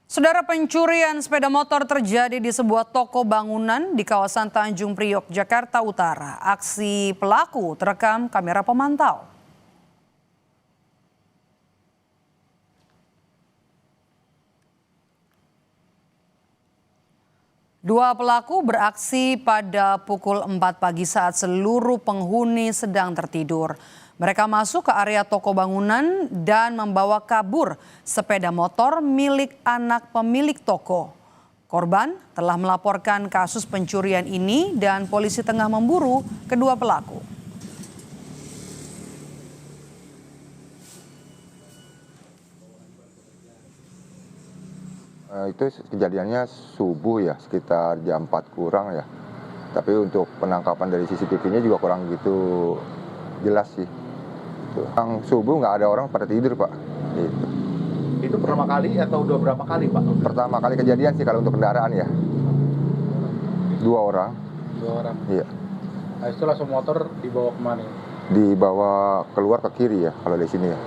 Saudara, pencurian sepeda motor terjadi di sebuah toko bangunan di kawasan Tanjung Priok, Jakarta Utara. Aksi pelaku terekam kamera pemantau. Dua pelaku beraksi pada pukul 4 pagi saat seluruh penghuni sedang tertidur. Mereka masuk ke area toko bangunan dan membawa kabur sepeda motor milik anak pemilik toko. Korban telah melaporkan kasus pencurian ini dan polisi tengah memburu kedua pelaku. Itu kejadiannya subuh ya, sekitar jam 4 kurang ya. Tapi untuk penangkapan dari CCTV-nya juga kurang gitu jelas sih. Yang subuh nggak ada orang pada tidur, Pak. Gitu. Itu pertama kali atau udah berapa kali, Pak? Pertama kali kejadian sih kalau untuk kendaraan ya. Dua orang. Iya. Nah, itu langsung motor dibawa kemana? Dibawa keluar ke kiri ya kalau di sini ya.